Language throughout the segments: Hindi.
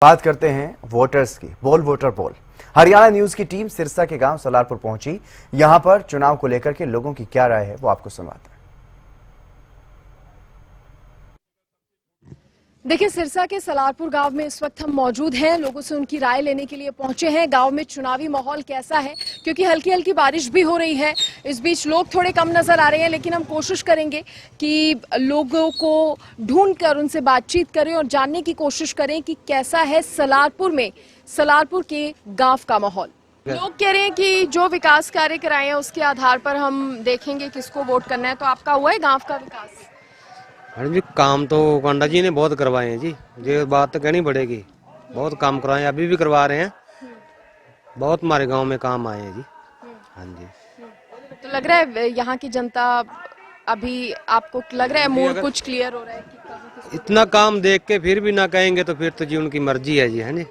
बात करते हैं वोटर्स की। बोल वोटर बोल। हरियाणा न्यूज की टीम सिरसा के गांव सलारपुर पहुंची। यहां पर चुनाव को लेकर के लोगों की क्या राय है वो आपको सुनवाते हैं। देखिए, सिरसा के सलारपुर गांव में इस वक्त हम मौजूद हैं। लोगों से उनकी राय लेने के लिए पहुंचे हैं। गांव में चुनावी माहौल कैसा है, क्योंकि हल्की हल्की बारिश भी हो रही है। इस बीच लोग थोड़े कम नजर आ रहे हैं, लेकिन हम कोशिश करेंगे कि लोगों को ढूंढकर उनसे बातचीत करें और जानने की कोशिश करें कि कैसा है सलारपुर में, सलारपुर के गांव का माहौल। लोग कह रहे हैं कि जो विकास कार्य कराए हैं उसके आधार पर हम देखेंगे किसको वोट करना है। तो आपका हुआ है गांव का विकास? हाँ जी, काम तो कांडा जी ने बहुत करवाए हैं जी। ये बात तो कहनी पड़ेगी, बहुत काम करवाए हैं, अभी भी करवा रहे हैं। बहुत हमारे गांव में काम आए हैं जी। हाँ जी। तो लग रहा है यहाँ की जनता, अभी आपको लग रहा है मूड कुछ क्लियर हो रहा है कि कभी किसी इतना काम देख के फिर भी ना कहेंगे तो फिर तो जी उनकी मर्जी है जी। है जी।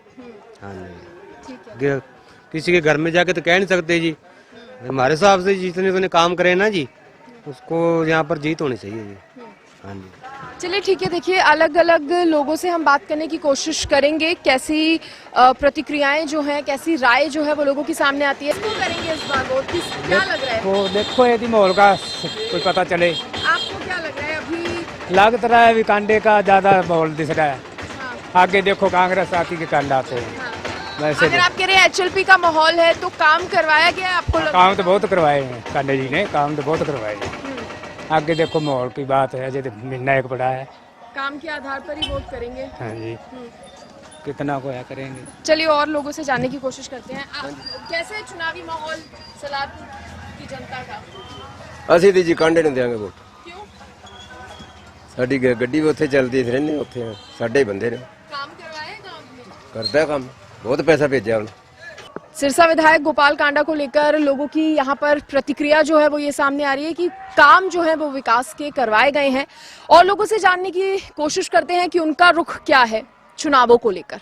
हाँ जी। ठीक है। किसी के घर में जाके तो कह नहीं सकते जी। हमारे हिसाब से जितने काम करे ना जी, उसको यहाँ पर जीत होनी चाहिए जी। हाँ जी। चलिए ठीक है। देखिए, अलग अलग लोगों से हम बात करने की कोशिश करेंगे, कैसी प्रतिक्रियाएं जो हैं, कैसी राय जो है वो लोगों के सामने आती है। इसको करेंगे इस बार वोट, क्या लग रहा है? वो देखो यदि माहौल का कोई पता चले। आपको क्या लग रहा है अभी? लग तो रहा है कांडे का ज्यादा माहौल दिख रहा है। हाँ, आगे देखो कांग्रेस आती के कांडा आते हैं। हाँ। वैसे अगर आप कह रहे हैं एचएलपी का माहौल है तो काम करवाया गया है आपको? काम तो बहुत करवाए हैं कांडे जी ने, काम तो बहुत करवाए हैं। आगे देखो माहौल की बात है, अजय महीना एक बड़ा है। काम के आधार पर ही वोट करेंगे। हाँ जी, कितना को करेंगे। चलिए और लोगों से जानने की कोशिश करते हैं। कैसे है चुनावी माहौल सलारपुर की जनता का? ਅਸੀਂ ਤੇ ਜੀ ਕਾਂਡੇ ਨੂੰ ਦੇਾਂਗੇ ਵੋਟ। क्यों? ਸਾਡੀ ਗੱਡੀ ਵੀ ਉੱਥੇ ਚੱਲਦੀ ਰਹਿੰਦੇ ਉੱਥੇ ਸਾਡੇ ਬੰਦੇ ਨੇ काम करवाए हैं गांव में? ਕਰਦਾ ਕੰਮ ਬਹੁਤ ਪੈਸਾ ਭੇਜਿਆ ਉਹਨੇ। सिरसा विधायक गोपाल कांडा को लेकर लोगों की यहाँ पर प्रतिक्रिया जो है वो ये सामने आ रही है कि काम जो है वो विकास के करवाए गए हैं, और लोगों से जानने की कोशिश करते हैं कि उनका रुख क्या है चुनावों को लेकर।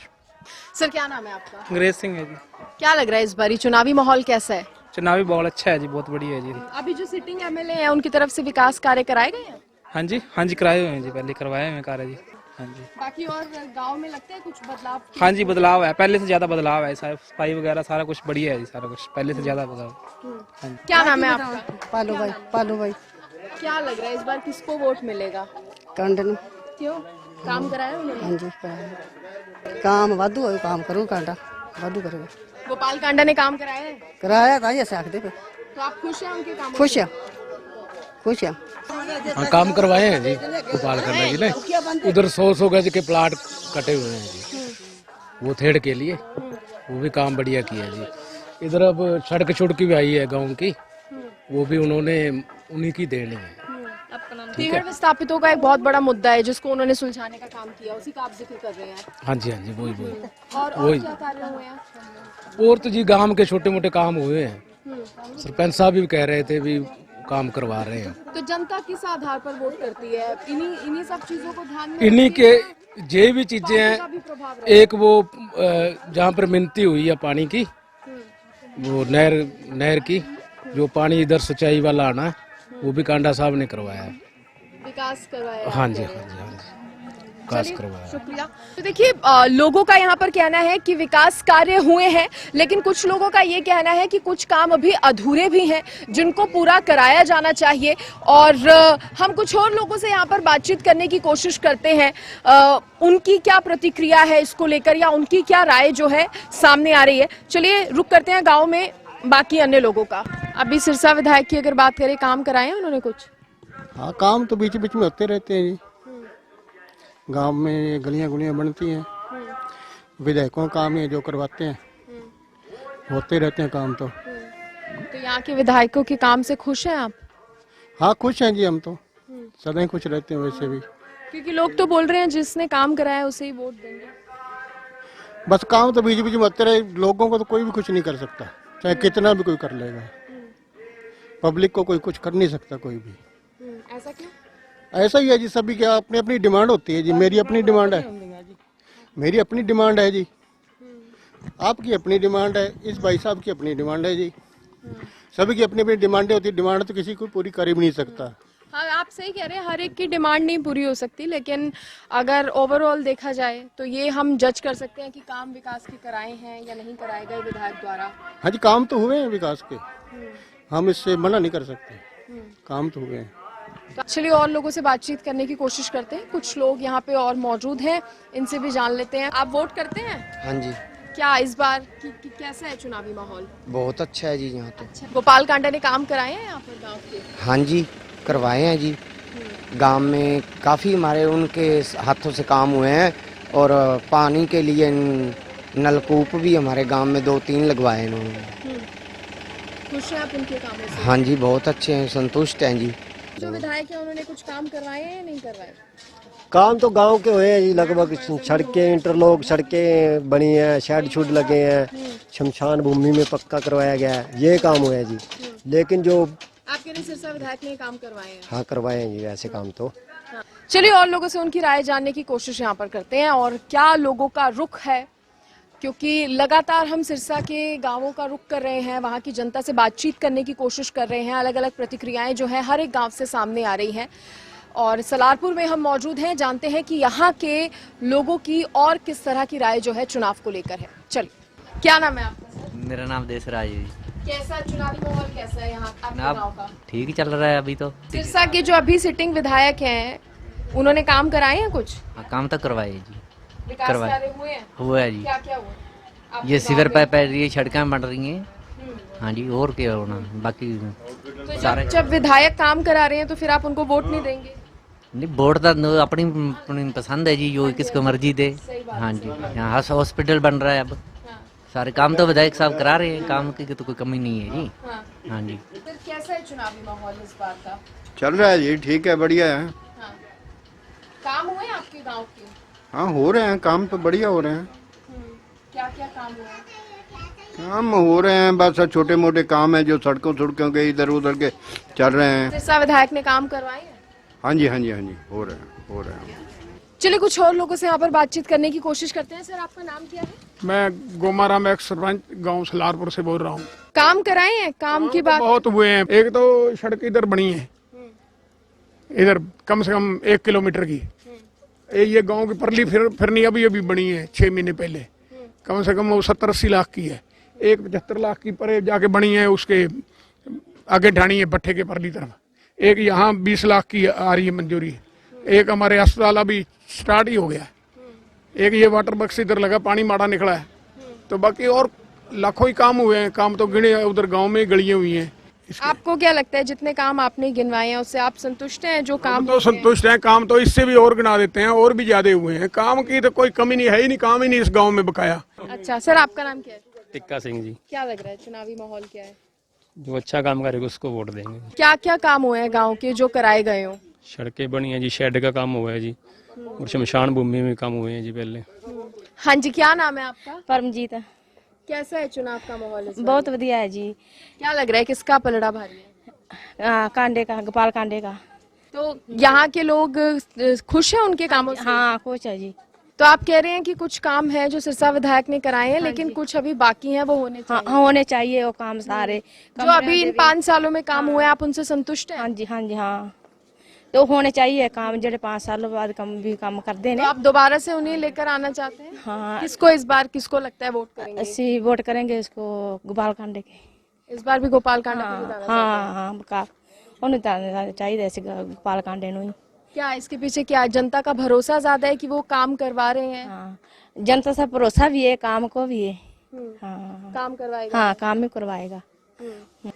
सर, क्या नाम है आपका? अंग्रेज सिंह है जी। क्या लग रहा है इस बारी चुनावी माहौल कैसा है? चुनावी बहुत अच्छा है जी, बहुत बढ़िया है जी। अभी जो सिटिंग एमएलए हैं उनकी तरफ से विकास कार्य कराए गए हैं? हाँ जी कराए हुए हैं जी, पहले करवाए हुए हैं कार्य जी। हाँ जी। बाकी और गांव में लगता है कुछ बदलाव? हाँ जी, बदलाव है, पहले से ज्यादा बदलाव है। सफाई वगैरह सारा कुछ बढ़िया है जी, सारा कुछ पहले से ज्यादा बदलाव। हाँ जी। क्या नाम है आपका? पालो भाई क्या लग रहा है इस बार किसको वोट मिलेगा? कांडन। क्यों? काम कराया उन्होंने? हाँ जी कराया। काम वाधू हो, काम करूँ कांडा वाधू करेगा। गोपाल कांडा ने काम कराया है? कराया कहीं ऐसे आखते पे। तो आप खुश हैं उनके काम? खुश है, खुश है। हाँ, काम करवाए हैं जी गोपाल कांडा जी ने। उधर 100 गज के प्लाट कटे हुए हैं जी, वो थेड़ के लिए, वो भी काम बढ़िया किया जी। इधर अब सड़क छुड़क भी आई है गांव की, वो भी उन्होंने उन्हीं की देनी है। तीहड़ विस्थापितों का एक बहुत बड़ा मुद्दा है जिसको उन्होंने सुलझाने का काम किया, उसी का आप जिक्र कर रहे हैं। हाँ जी वही और क्या कार्य हुए हैं? और तो जी गांव के छोटे मोटे काम हुए हैं। सरपंच साहब भी कह रहे थे भी काम करवा रहे हैं। तो जनता किस आधार पर वोट करती है? इन्हीं सब चीजों को ध्यान में इन्हीं रखती है के ये भी चीजें का भी प्रभाव हैं। रहता है? एक वो जहाँ पर मिन्नती हुई है पानी की, वो नहर की, जो पानी इधर सिंचाई वाला आना, वो भी कांडा साहब ने करवाया है। विकास करवाया? हाँ जी विकास करवाया। शुक्रिया। तो देखिए, लोगों का यहाँ पर कहना है कि विकास कार्य हुए हैं, लेकिन कुछ लोगों का ये कहना है कि कुछ काम अभी अधूरे भी हैं जिनको पूरा कराया जाना चाहिए। और हम कुछ और लोगों से यहाँ पर बातचीत करने की कोशिश करते हैं, उनकी क्या प्रतिक्रिया है इसको लेकर, या उनकी क्या राय जो है सामने आ रही है। चलिए रुक करते हैं गाँव में बाकी अन्य लोगों का। अभी सिरसा विधायक की अगर बात करें, काम कराए हैं उन्होंने कुछ? हाँ, काम तो बीच बीच में होते रहते हैं जी। गांव में गलियां गुलियां बनती हैं, विधायकों का काम है जो करवाते हैं, होते रहते हैं काम तो। तो यहाँ के विधायकों के काम से खुश हैं आप? हाँ, खुश हैं जी, हम तो सदा ही खुश रहते हैं वैसे भी। क्योंकि लोग तो बोल रहे हैं जिसने काम कराया उसे ही वोट देंगे। बस काम तो बीच बीच में होते रहे, लोगों को तो कोई भी कुछ नहीं कर सकता, चाहे कितना भी कोई कर लेगा। पब्लिक को कोई कुछ कर नहीं सकता कोई भी। ऐसा क्यों? ऐसा ही है जी, सभी की अपनी अपनी डिमांड होती है जी। मेरी अपनी डिमांड है, मेरी अपनी डिमांड है जी, आपकी अपनी डिमांड है, इस भाई साहब की अपनी डिमांड है जी। सभी की अपनी अपनी डिमांडें होती है। डिमांड तो किसी को पूरी कर ही नहीं सकता। हाँ, आप सही कह रहे हैं, हर एक की डिमांड नहीं पूरी हो सकती, लेकिन अगर ओवरऑल देखा जाए तो ये हम जज कर सकते हैं कि काम विकास के कराए हैं या नहीं कराए गए विधायक द्वारा। हाँ जी, काम तो हुए हैं विकास के, हम इससे मना नहीं कर सकते, काम तो हुए हैं। तो चलिए और लोगों से बातचीत करने की कोशिश करते हैं, कुछ लोग यहाँ पे और मौजूद हैं, इनसे भी जान लेते हैं। आप वोट करते हैं? हाँ जी, क्या इस बार कैसा है चुनावी माहौल? बहुत अच्छा है जी यहाँ तो। अच्छा, गोपाल कांडा ने काम कराए हैं यहाँ पर गाँव के? हाँ जी, करवाए हैं जी। गांव में काफ़ी हमारे उनके हाथों से काम हुए हैं, और पानी के लिए नलकूप भी हमारे गांव में 2-3 लगवाए हैं इन्होंने। खुश हैं आप उनके कामों से? हाँ जी, बहुत अच्छे हैं, संतुष्ट हैं जी। जो विधायक है उन्होंने कुछ काम करवाए हैं या नहीं करवाए? काम तो गांव के हुए हैं जी, लगभग सड़कें, इंटरलॉक सड़कें बनी हैं, शेड शुड लगे हैं, शमशान भूमि में पक्का करवाया गया है, ये काम हुआ है जी। लेकिन जो आपके लिए सिरसा विधायक ने काम करवाए हैं? हाँ करवाए हैं जी, वैसे काम तो। चलिए और लोगों से उनकी राय जानने की कोशिश यहाँ पर करते हैं, और क्या लोगों का रुख है, क्योंकि लगातार हम सिरसा के गांवों का रुख कर रहे हैं, वहां की जनता से बातचीत करने की कोशिश कर रहे हैं। अलग अलग प्रतिक्रियाएं जो है हर एक गांव से सामने आ रही हैं, और सलारपुर में हम मौजूद हैं, जानते हैं कि यहाँ के लोगों की और किस तरह की राय जो है चुनाव को लेकर है। चलिए, क्या नाम है आपका? मेरा नाम देसराज है जी। कैसा चुनावी माहौल कैसा है यहाँ आपके गांव का? ठीक ही चल रहा है अभी तो। सिरसा के जो अभी सिटिंग विधायक हैं, उन्होंने काम कराए हैं कुछ? हाँ, काम तो करवाए जी, विकास करवाए। कार्य हुए हैं? हुआ है जी। क्या क्या हुआ? ये सीवर पाइप है, ये सड़कें बन रही हैं। हाँ जी, और क्या होना बाकी तो सारे। जब विधायक काम करा रहे हैं तो फिर आप उनको वोट नहीं देंगे? नहीं, वोट तो अपनी अपनी पसंद है जी, जो किसको मर्जी दे। हाँ जी, यहाँ हॉस्पिटल बन रहा है अब, सारे काम तो विधायक साहब करा रहे हैं, काम की तो कोई कमी नहीं है जी। हाँ जी। फिर कैसा है चुनावी माहौल इस बार का? चल रहा है जी, ठीक है, बढ़िया है। हाँ। काम हुए आपके गांव के? हाँ हो रहे हैं, काम तो बढ़िया हो रहे हैं। क्या क्या काम हुआ? काम हो रहे हैं, बस छोटे मोटे काम है जो सड़कों के इधर उधर के चल रहे हैं। सिरसा विधायक ने काम करवाए हैं? हाँ जी, हाँ जी, हाँ जी, हो रहे हैं। चलिए कुछ और लोगों से यहाँ पर बातचीत करने की कोशिश करते हैं। सर, आपका नाम क्या है? मैं गोमाराम एक्स सरपंच गांव सलारपुर से बोल रहा हूँ। काम कराए हैं? काम की बात बहुत हुए हैं। एक तो सड़क इधर बनी है, इधर कम से कम 1 किलोमीटर की। ये गांव की परली फिरनी अभी बनी है 6 महीने पहले, कम से कम वो 70-80 लाख की है। एक 75 लाख की परे जाके बनी है, उसके आगे ढाणी है भट्ठे के परली तरफ। एक यहाँ 20 लाख की आ रही है मंजूरी। एक हमारे अस्पताल अभी स्टार्ट ही हो गया। एक ये वाटर बक्स इधर लगा, पानी माड़ा निकला है। तो बाकी और लाखों ही काम हुए हैं, काम तो गिने उधर गांव में गलियां हुई हैं। आपको क्या लगता है, जितने काम आपने गिनवाए हैं उससे आप संतुष्ट हैं? जो काम तो संतुष्ट हैं, काम तो इससे भी और गिना देते हैं, और भी ज्यादा हुए हैं। काम की तो कोई कमी नहीं है ही नहीं, काम ही नहीं इस गाँव में बकाया। अच्छा सर, आपका नाम क्या है? टिक्का सिंह जी। क्या लग रहा है चुनावी माहौल क्या है? जो अच्छा काम करेगा उसको वोट देंगे। क्या क्या काम हुए हैं गांव के जो कराए गए हो? सड़कें बनी है जी, शेड का काम हुआ है जी, और शमशान भूमि में काम हुए हैं जी पहले। हाँ जी, क्या नाम है आपका? परमजीत। कैसा है चुनाव का माहौल इस बार? बहुत बढ़िया है जी। क्या लग रहा है किसका पलड़ा भारी है? कांडे का, गोपाल कांडे का। तो यहाँ के लोग खुश हैं उनके कामों से? हाँ खुश है जी। तो आप कह रहे हैं कि कुछ काम है जो सिरसा विधायक ने कराए हैं, लेकिन कुछ अभी बाकी हैं, वो होने चाहिए। हाँ होने चाहिए वो काम सारे। जो अभी इन 5 सालों में काम हुए, आप उनसे संतुष्ट हैं? हाँ जी, हाँ जी, हाँ। तो होने चाहिए काम, जो 5 सालों बाद कम भी काम कर देने। तो आप दोबारा से उन्हें लेकर आना चाहते हैं? हाँ। किसको इस बार, किसको लगता है वोट करेंगे? ਅਸੀਂ वोट करेंगे इसको, गोपाल कांडे के। इस बार भी गोपाल कांडा को ही डाला हाँ हाँ, ਉਹਨੂੰ ਤਾਂ ਚਾਹੀਦਾ ਸੀ गोपाल कांडे ਨੂੰ ही। क्या इसके पीछे क्या जनता का भरोसा ज्यादा है कि वो काम करवा रहे हैं? हाँ, जनता से भरोसा भी है, काम को भी है। हाँ, काम करवाएगा। हाँ, काम ही करवाएगा।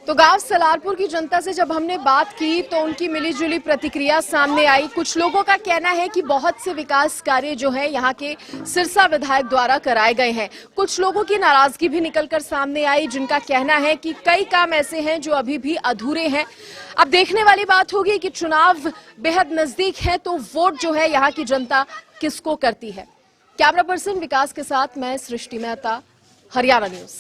तो गांव सलारपुर की जनता से जब हमने बात की तो उनकी मिलीजुली प्रतिक्रिया सामने आई। कुछ लोगों का कहना है कि बहुत से विकास कार्य जो है यहाँ के सिरसा विधायक द्वारा कराए गए हैं। कुछ लोगों की नाराजगी भी निकलकर सामने आई, जिनका कहना है कि कई काम ऐसे हैं जो अभी भी अधूरे हैं। अब देखने वाली बात होगी कि चुनाव बेहद नजदीक है तो वोट जो है यहाँ की जनता किसको करती है। कैमरा पर्सन विकास के साथ मैं सृष्टि मेहता, हरियाणा न्यूज।